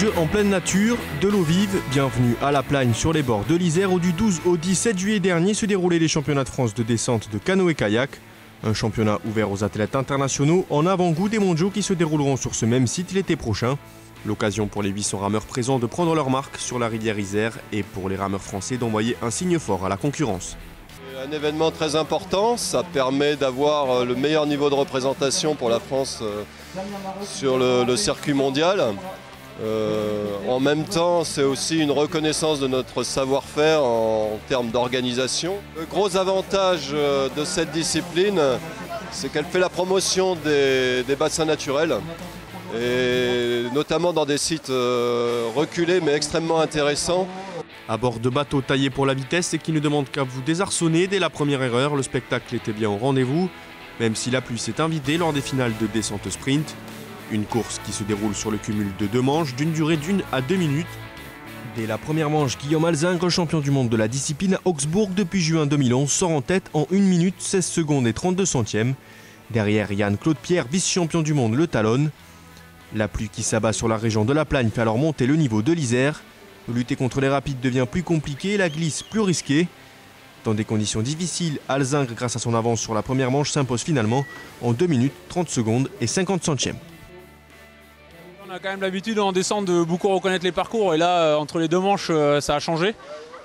jeu en pleine nature, de l'eau vive, bienvenue à La Plagne sur les bords de l'Isère où du 12 au 17 juillet dernier se déroulaient les championnats de France de descente de canoë-kayak. Un championnat ouvert aux athlètes internationaux en avant-goût des mondiaux qui se dérouleront sur ce même site l'été prochain. L'occasion pour les 800 rameurs présents de prendre leur marque sur la rivière Isère et pour les rameurs français d'envoyer un signe fort à la concurrence. Un événement très important, ça permet d'avoir le meilleur niveau de représentation pour la France sur le circuit mondial. En même temps, c'est aussi une reconnaissance de notre savoir-faire en termes d'organisation. Le gros avantage de cette discipline, c'est qu'elle fait la promotion des bassins naturels, et notamment dans des sites reculés mais extrêmement intéressants. À bord de bateaux taillés pour la vitesse et qui ne demandent qu'à vous désarçonner dès la première erreur, le spectacle était bien au rendez-vous, même si la pluie s'est invitée lors des finales de descente sprint. Une course qui se déroule sur le cumul de 2 manches d'une durée d'1 à 2 minutes. Dès la première manche, Guillaume Alzingre, champion du monde de la discipline à Augsbourg depuis juin 2011, sort en tête en 1 minute 16 secondes et 32 centièmes. Derrière, Yann-Claude Pierre, vice-champion du monde, le talonne. La pluie qui s'abat sur la région de La Plagne fait alors monter le niveau de l'Isère. Lutter contre les rapides devient plus compliqué et la glisse plus risquée. Dans des conditions difficiles, Alzingre, grâce à son avance sur la première manche, s'impose finalement en 2 minutes 30 secondes et 50 centièmes. On a quand même l'habitude en descente de beaucoup reconnaître les parcours et là, entre les 2 manches, ça a changé.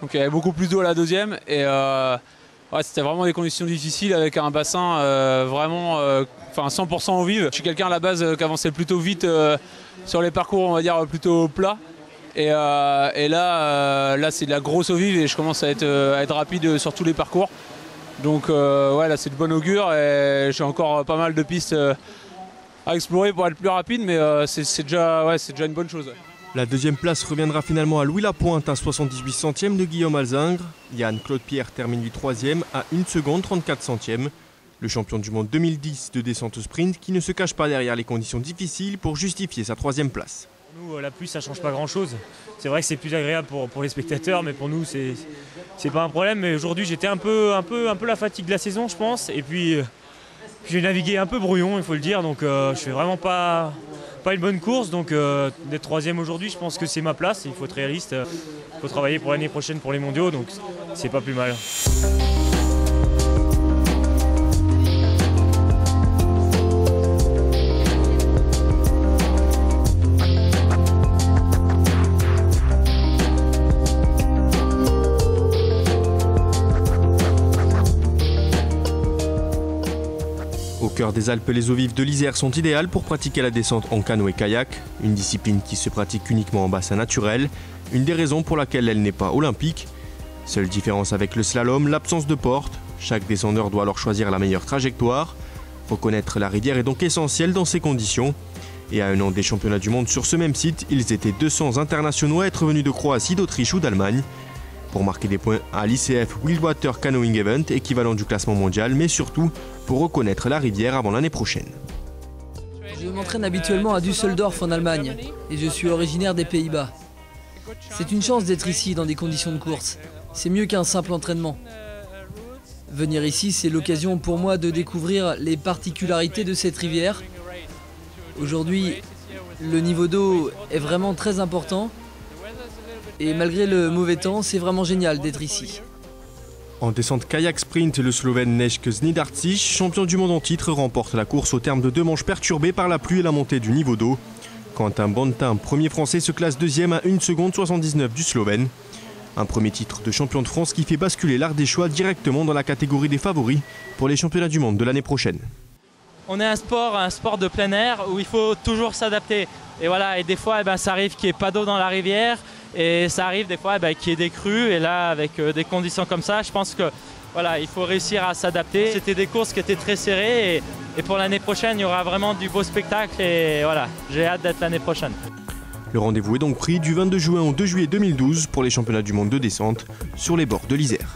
Donc il y avait beaucoup plus d'eau à la deuxième et ouais, c'était vraiment des conditions difficiles avec un bassin vraiment 100% eau vive. Je suis quelqu'un à la base qui avançait plutôt vite sur les parcours, on va dire plutôt plats. Et là c'est de la grosse eau vive et je commence à être rapide sur tous les parcours. Donc ouais, là c'est de bon augure et j'ai encore pas mal de pistes à explorer pour être plus rapide, mais c'est déjà une bonne chose. La deuxième place reviendra finalement à Louis Lapointe à 78 centièmes de Guillaume Alzingre. Yann-Claude Pierre termine lui 3e à 1 seconde 34 centièmes. Le champion du monde 2010 de descente sprint qui ne se cache pas derrière les conditions difficiles pour justifier sa 3e place. Pour nous, la pluie, ça change pas grand-chose. C'est vrai que c'est plus agréable pour les spectateurs, mais pour nous, c'est pas un problème. Mais aujourd'hui, j'étais un peu la fatigue de la saison, je pense. Et puis j'ai navigué un peu brouillon, il faut le dire. Donc je fais vraiment pas une bonne course. Donc d'être 3e aujourd'hui, je pense que c'est ma place. Il faut être réaliste. Il faut travailler pour l'année prochaine pour les mondiaux. Donc c'est pas plus mal. Au cœur des Alpes, les eaux vives de l'Isère sont idéales pour pratiquer la descente en canoë-kayak, une discipline qui se pratique uniquement en bassin naturel, une des raisons pour laquelle elle n'est pas olympique. Seule différence avec le slalom, l'absence de porte. Chaque descendeur doit alors choisir la meilleure trajectoire. Reconnaître la rivière est donc essentiel dans ces conditions. Et à un an des championnats du monde sur ce même site, ils étaient 200 internationaux à être venus de Croatie, d'Autriche ou d'Allemagne. Pour marquer des points à l'ICF Wildwater Canoeing Event, équivalent du classement mondial, mais surtout pour reconnaître la rivière avant l'année prochaine. Je m'entraîne habituellement à Düsseldorf en Allemagne et je suis originaire des Pays-Bas. C'est une chance d'être ici dans des conditions de course. C'est mieux qu'un simple entraînement. Venir ici, c'est l'occasion pour moi de découvrir les particularités de cette rivière. Aujourd'hui, le niveau d'eau est vraiment très important. Et malgré le mauvais temps, c'est vraiment génial d'être ici. En descente kayak sprint, le Slovène Nežko Znidarčić, champion du monde en titre, remporte la course au terme de 2 manches perturbées par la pluie et la montée du niveau d'eau. Quentin Bontin, premier français, se classe 2e à 1 seconde 79 du Slovène. Un premier titre de champion de France qui fait basculer l'Ardéchois directement dans la catégorie des favoris pour les championnats du monde de l'année prochaine. On est un sport de plein air où il faut toujours s'adapter. Et voilà, et des fois, ça arrive qu'il n'y ait pas d'eau dans la rivière. Et ça arrive des fois qu'il y ait des crues. Et là, avec des conditions comme ça, je pense que voilà, il faut réussir à s'adapter. C'était des courses qui étaient très serrées. Et pour l'année prochaine, il y aura vraiment du beau spectacle. Et voilà, j'ai hâte d'être l'année prochaine. Le rendez-vous est donc pris du 22 juin au 2 juillet 2012 pour les championnats du monde de descente sur les bords de l'Isère.